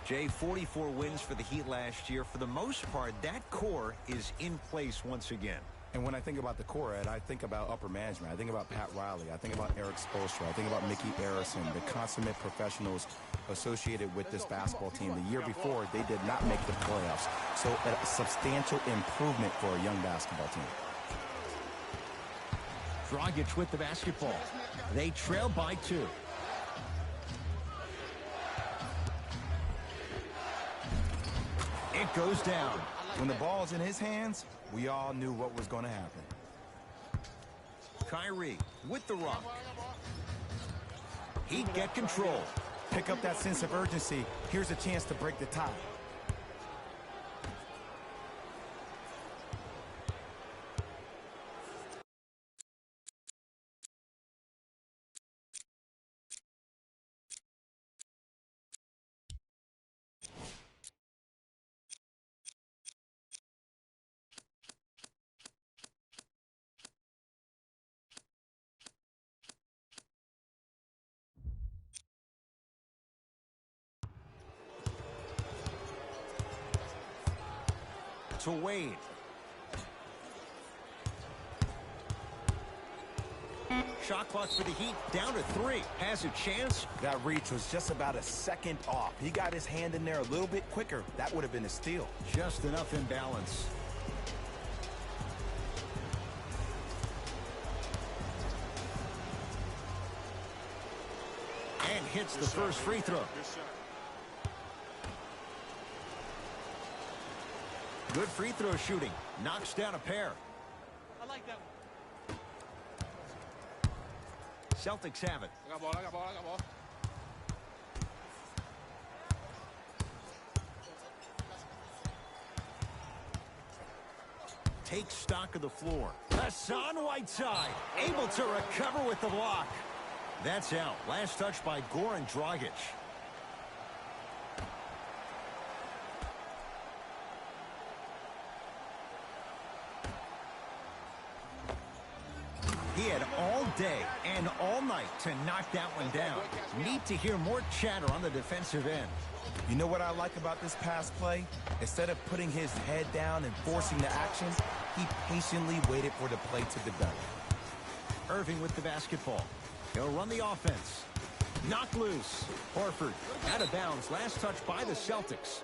Jay, 44 wins for the Heat last year. For the most part, that core is in place once again. And when I think about the core, Ed, I think about upper management. I think about Pat Riley. I think about Eric Spoelstra. I think about Mickey Arison, the consummate professionals associated with this basketball team. The year before, they did not make the playoffs. So a substantial improvement for a young basketball team. Dragic with the basketball. They trail by 2. It goes down. When the ball's in his hands, we all knew what was going to happen. Kyrie with the rock. Heat get control. Pick up that sense of urgency. Here's a chance to break the tie. To Wade. Shot clock for the Heat down to 3. Has a chance. That reach was just about a second off. He got his hand in there a little bit quicker. That would have been a steal. Just enough imbalance. And hits the first free throw. Good free throw shooting. Knocks down a pair. I like that one. Celtics have it. I got ball. Takes stock of the floor. Hassan Whiteside able to recover with the block. That's out. Last touch by Goran Dragic. He had all day and all night to knock that one down. Need to hear more chatter on the defensive end. You know what I like about this pass play? Instead of putting his head down and forcing the action, he patiently waited for the play to develop. Irving with the basketball. He'll run the offense. Knock loose. Horford out of bounds. Last touch by the Celtics.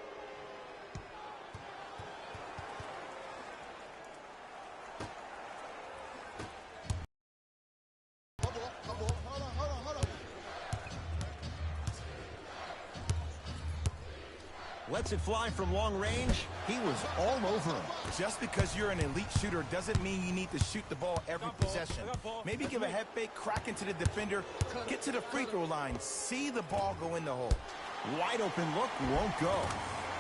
Lets it fly from long range. He was all over him. Just because you're an elite shooter doesn't mean you need to shoot the ball every possession. Maybe give a head fake, crack into the defender, get to the free throw line, see the ball go in the hole. Wide open look, won't go.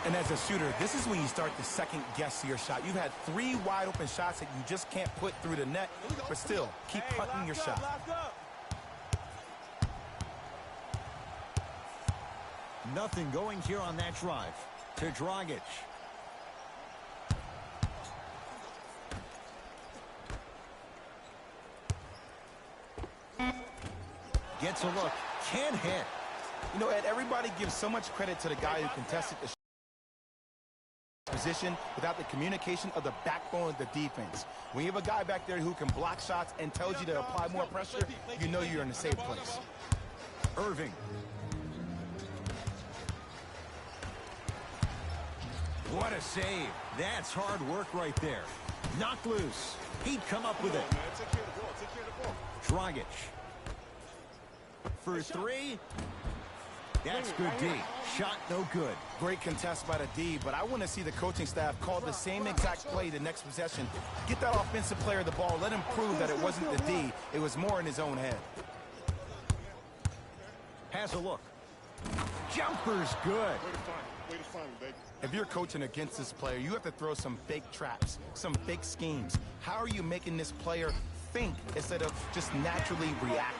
And as a shooter, this is when you start to second guess your shot. You've had 3 wide open shots that you just can't put through the net, but still, keep punting your shot. Nothing going here on that drive. To Dragic. Gets a look. Can't hit. You know, Ed, everybody gives so much credit to the guy who contested the position without the communication of the backbone of the defense. When you have a guy back there who can block shots and tells you to apply more pressure, you know you're in a safe place. Irving. What a save. That's hard work right there. Knocked loose. He'd come up with it. Dragic. For 3. That's good D. Shot no good. Great contest by the D, but I want to see the coaching staff call the same exact play the next possession. Get that offensive player the ball. Let him prove that it wasn't the D. It was more in his own head. Has a look. Jumper's good. If you're coaching against this player, you have to throw some fake traps, some fake schemes. How are you making this player think instead of just naturally react?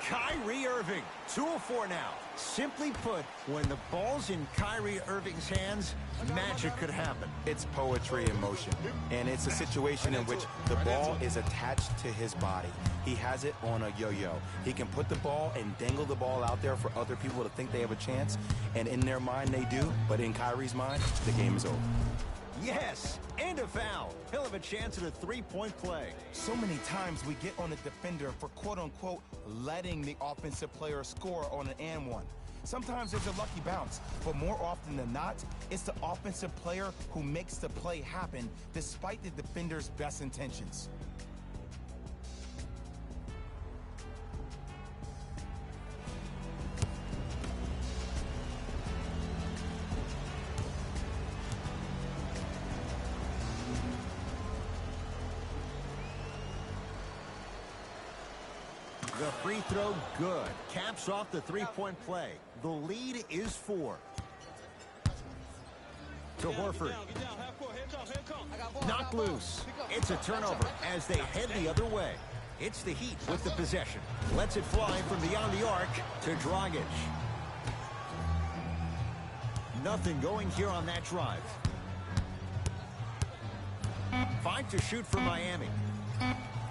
Kyrie Irving, 2 of 4 now. Simply put, when the ball's in Kyrie Irving's hands, magic could happen. It's poetry in motion, and it's a situation in which the ball is attached to his body. He has it on a yo-yo. He can put the ball and dangle the ball out there for other people to think they have a chance, and in their mind they do, but in Kyrie's mind, the game is over. Yes, and a foul. He'll have a chance at a three-point play. So many times we get on the defender for quote-unquote letting the offensive player score on an and one. Sometimes there's a lucky bounce, but more often than not, it's the offensive player who makes the play happen despite the defender's best intentions. The free throw, good. Caps off the three-point play. The lead is 4. To Horford. Knocked loose. It's a turnover as they head the other way. It's the Heat with the possession. Lets it fly from beyond the arc to Dragic. Nothing going here on that drive. 5 to shoot for Miami.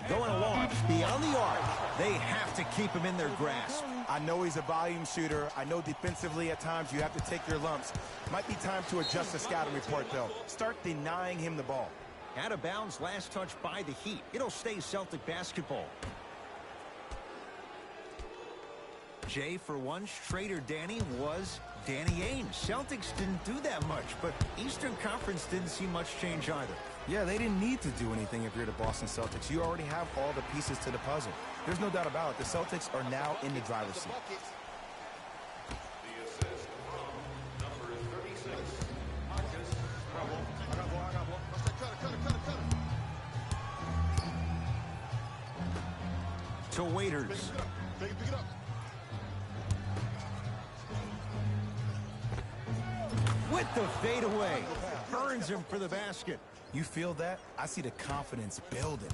Going to launch beyond the arc. They have to keep him in their grasp. I know he's a volume shooter. I know defensively at times you have to take your lumps. Might be time to adjust the scouting report, though. Start denying him the ball. Out of bounds, last touch by the Heat. It'll stay Celtic basketball. Jay, for once, Trader Danny was Danny Ainge. Celtics didn't do that much, but Eastern Conference didn't see much change either. Yeah, they didn't need to do anything if you're the Boston Celtics. You already have all the pieces to the puzzle. There's no doubt about it. The Celtics are now in the driver's seat. To Waiters. With the fadeaway. Burns him for the basket. You feel that? I see the confidence building.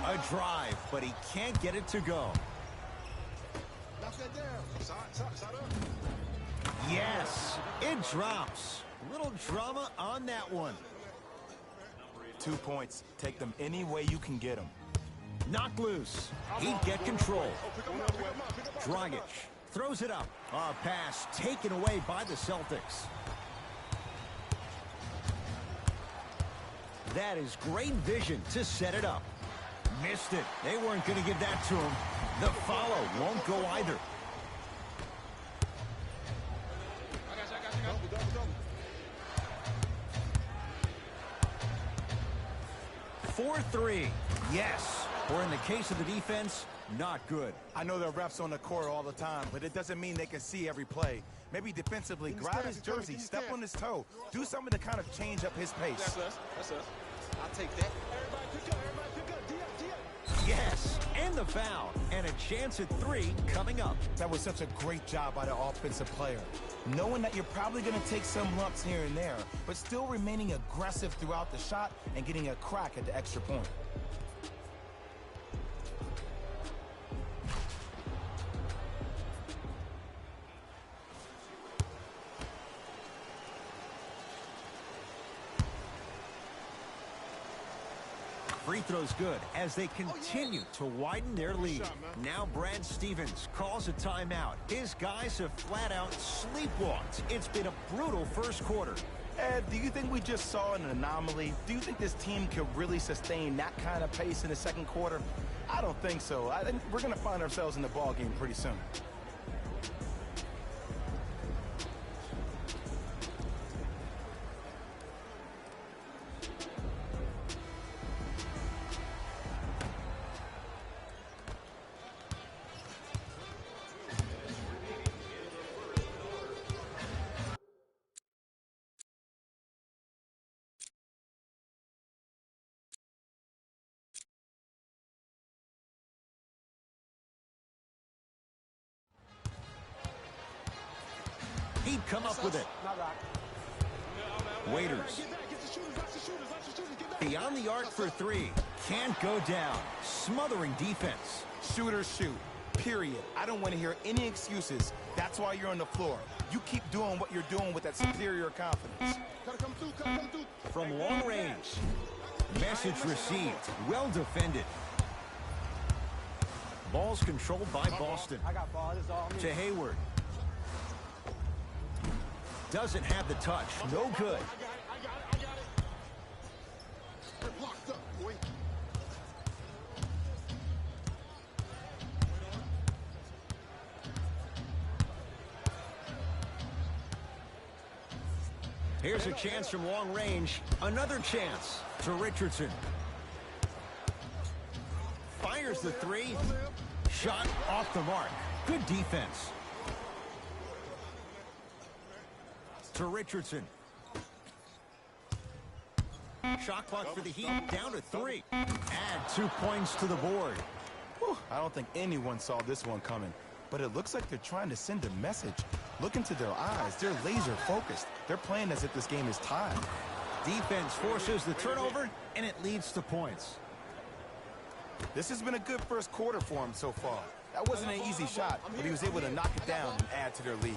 A drive, but he can't get it to go. Yes, it drops. Little drama on that one. 2 points. Take them any way you can get them. Knocked loose. He'd get control. Dragic throws it up. A pass taken away by the Celtics. That is great vision to set it up. Missed it. They weren't going to give that to him. The follow won't go either. For 3. Yes. Or in the case of the defense, not good. I know there are refs on the court all the time, but it doesn't mean they can see every play. Maybe defensively, grab his jersey, step on his toe, do something to kind of change up his pace. That's us. That's us. I'll take that. Everybody pick up. Everybody pick up. D-up. Yes, and the foul, and a chance at 3 coming up. That was such a great job by the offensive player. Knowing that you're probably going to take some lumps here and there, but still remaining aggressive throughout the shot and getting a crack at the extra point. Free throw's good as they continue to widen their lead. Now Brad Stevens calls a timeout. His guys have flat out sleepwalked. It's been a brutal first quarter. Ed, do you think we just saw an anomaly? Do you think this team could really sustain that kind of pace in the second quarter? I don't think so. I think we're going to find ourselves in the ball game pretty soon. He'd come up with it. Waiters. Beyond the arc for three. Can't go down. Smothering defense. Shooters shoot. Period. I don't want to hear any excuses. That's why you're on the floor. You keep doing what you're doing with that superior confidence. From long range. Message received. Well defended. Ball's controlled by Boston. To Hayward. Doesn't have the touch. No good. Here's a chance from long range. Another chance to Richardson. Fires the three. Shot off the mark. Good defense. To Richardson. Shot clock for the Heat down to 3. Add 2 points to the board. Whew, I don't think anyone saw this one coming, but it looks like they're trying to send a message. Look into their eyes. They're laser focused. They're playing as if this game is tied. Defense forces the turnover, and it leads to points. This has been a good first quarter for him so far. That wasn't an easy shot, but he was able to knock it down and add to their lead.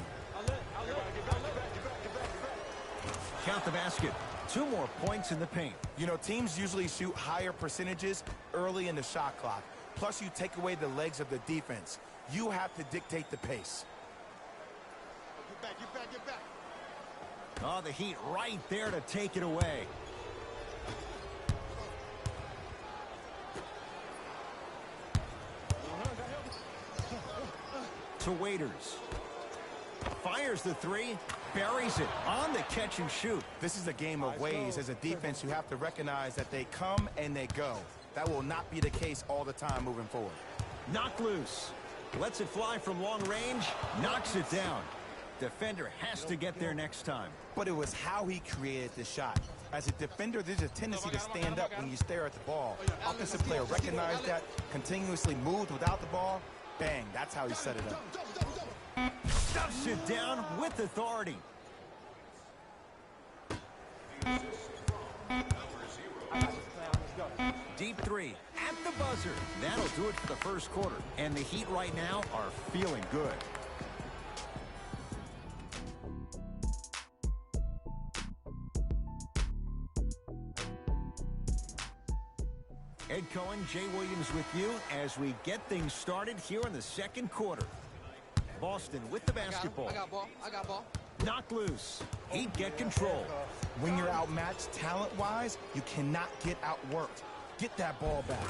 Count the basket. 2 more points in the paint. You know, teams usually shoot higher percentages early in the shot clock. Plus, you take away the legs of the defense. You have to dictate the pace. Get back. Oh, the Heat right there to take it away. To Waiters. Fires the three. Buries it on the catch and shoot. This is a game of ways. As a defense, you have to recognize that they come and they go. That will not be the case all the time moving forward. Knock loose. Lets it fly from long range. Knocks it down. Defender has to get there next time. But it was how he created the shot. As a defender, there's a tendency to stand up when you stare at the ball. Offensive player recognized that, continuously moved without the ball. Bang, that's how he set it up. Stuffs it down with authority. Deep three at the buzzer. That'll do it for the first quarter. And the Heat right now are feeling good. Ed Cohen, Jay Williams with you as we get things started here in the second quarter. Boston with the basketball. I got ball. Knocked loose. Heat get control. When you're outmatched talent-wise, you cannot get outworked. Get that ball back.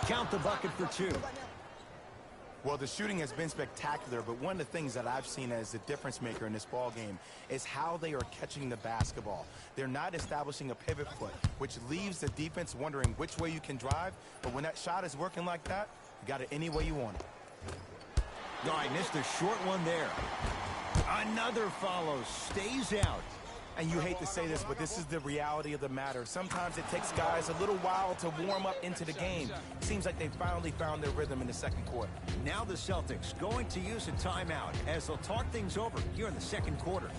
Count the bucket for 2. Well, the shooting has been spectacular, but one of the things that I've seen as the difference maker in this ball game is how they are catching the basketball. They're not establishing a pivot foot, which leaves the defense wondering which way you can drive. But when that shot is working like that, you got it any way you want it. Oh, I missed a short one there. Another follow. Stays out. And you hate to say this, but this is the reality of the matter. Sometimes it takes guys a little while to warm up into the game. Seems like they finally found their rhythm in the second quarter. Now the Celtics going to use a timeout as they'll talk things over here in the second quarter.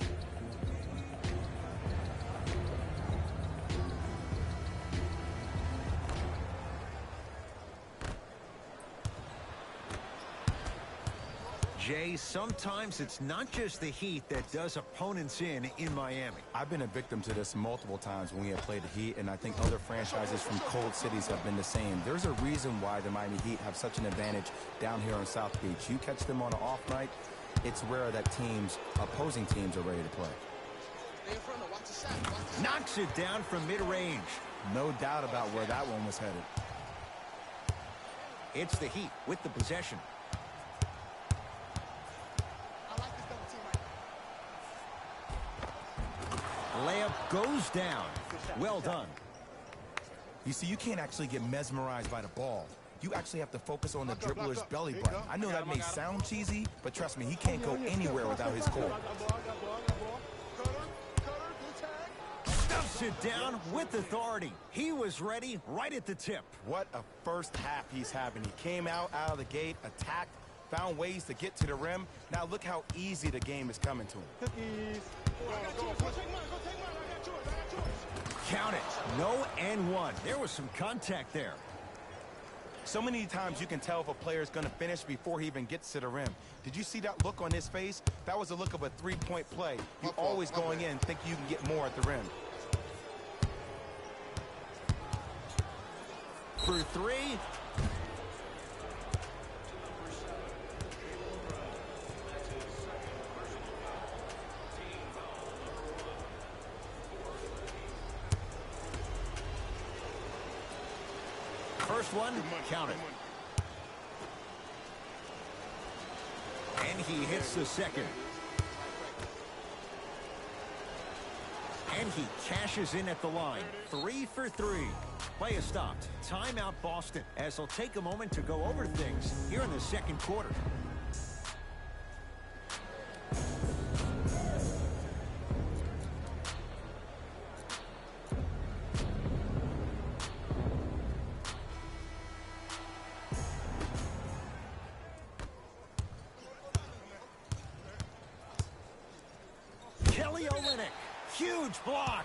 Jay, sometimes it's not just the Heat that does opponents in Miami. I've been a victim to this multiple times when we have played the Heat, and I think other franchises from cold cities have been the same. There's a reason why the Miami Heat have such an advantage down here on South Beach. You catch them on an off night, it's rare that opposing teams are ready to play. Knocks it down from mid-range. No doubt about where that one was headed. It's the Heat with the possession. Layup goes down. Well done. You see, you can't actually get mesmerized by the ball. You actually have to focus on the dribbler's belly button. I know that may sound cheesy, but trust me, he can't go anywhere without his core. Stuffs it down with authority. He was ready right at the tip. What a first half he's having. He came out of the gate, attacked, found ways to get to the rim. Now look how easy the game is coming to him. Count it. No and one. There was some contact there. So many times you can tell if a player is going to finish before he even gets to the rim. Did you see that look on his face? That was the look of a three-point play. You're always going in thinking you can get more at the rim. For three. First one, count it. And he hits the second. And he cashes in at the line. 3 for 3. Play is stopped. Timeout Boston, as they'll take a moment to go over things here in the second quarter. Huge block.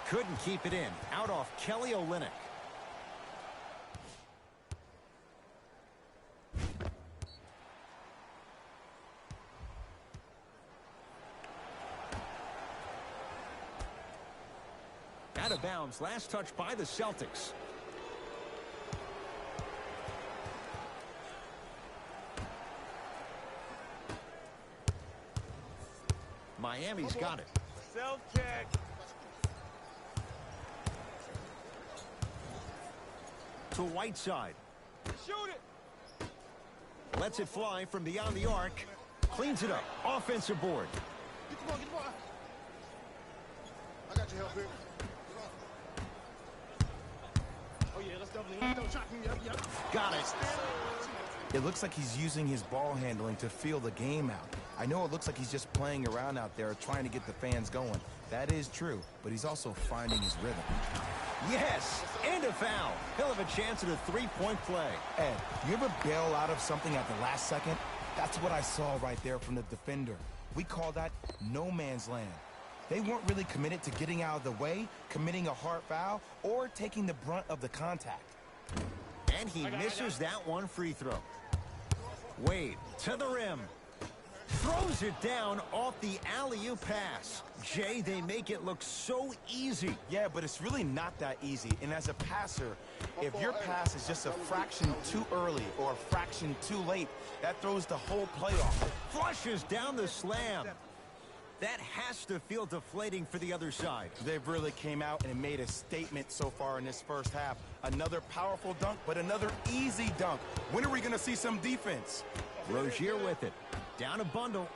Couldn't keep it in. Out off Kelly Olynyk. Out of bounds. Last touch by the Celtics. Miami's got it. Self-kick. To Whiteside. Shoot it. Lets it fly from beyond the arc. Cleans it up. Offensive board. Get the ball, get the ball. I got your help here. Oh, yeah, let's double shot. Yep. Got it. It looks like he's using his ball handling to feel the game out. I know it looks like he's just playing around out there trying to get the fans going. That is true, but he's also finding his rhythm. Yes, and a foul. He'll have a chance at a three-point play. Ed, you ever bail out of something at the last second? That's what I saw right there from the defender. We call that no man's land. They weren't really committed to getting out of the way, committing a hard foul, or taking the brunt of the contact. And he misses that one free throw. Wade to the rim. Throws it down off the alley-oop pass. Jay, they make it look so easy. Yeah, but it's really not that easy. And as a passer, if your pass is just a fraction too early or a fraction too late, that throws the whole play off. Flushes down the slam. That has to feel deflating for the other side. They've really came out and made a statement so far in this first half. Another powerful dunk, but another easy dunk. When are we going to see some defense? Rozier with it. Down a bundle.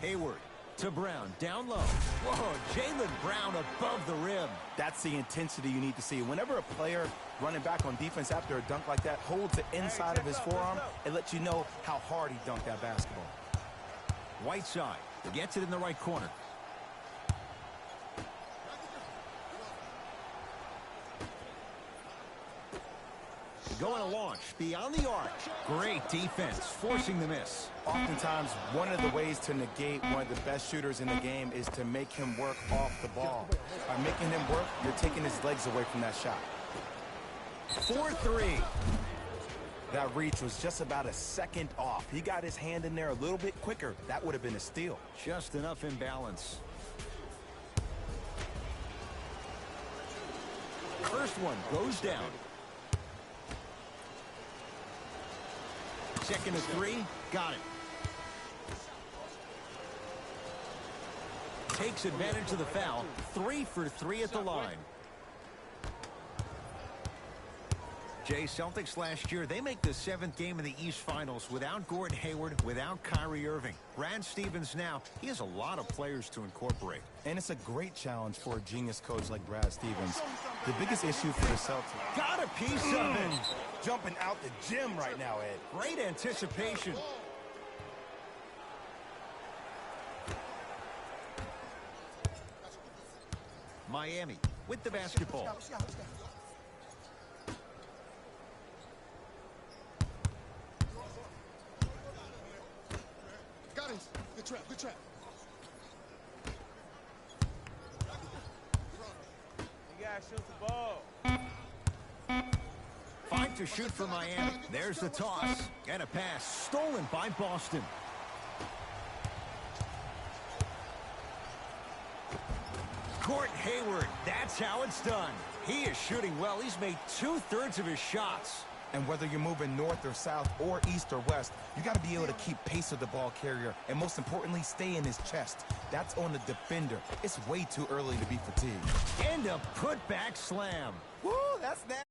Hayward to Brown. Down low. Whoa, Jaylen Brown above the rim. That's the intensity you need to see. Whenever a player running back on defense after a dunk like that holds the inside of his forearm, it lets you know how hard he dunked that basketball. Whiteside gets it in the right corner. Going to launch beyond the arc. Great defense, forcing the miss. Oftentimes, one of the ways to negate one of the best shooters in the game is to make him work off the ball. By making him work, you're taking his legs away from that shot. 4-3. That reach was just about a second off. He got his hand in there a little bit quicker. That would have been a steal. Just enough imbalance. First one goes down. Second of three, got it. Takes advantage of the foul. 3 for 3 at the line. Jay, Celtics last year, they make the 7th game in the East Finals without Gordon Hayward, without Kyrie Irving. Brad Stevens now, he has a lot of players to incorporate. And it's a great challenge for a genius coach like Brad Stevens. The biggest issue for the Celtics. Got a piece of it. Jumping out the gym right now, Ed. Great anticipation. Miami with the basketball. Got it. Good trap, good trap. You got shoot the ball. Five to shoot for Miami. There's the toss. And a pass stolen by Boston. Gordon Hayward, that's how it's done. He is shooting well. He's made 2/3 of his shots. And whether you're moving north or south or east or west, you got to be able to keep pace with the ball carrier and, most importantly, stay in his chest. That's on the defender. It's way too early to be fatigued. And a putback slam. Woo, that's that.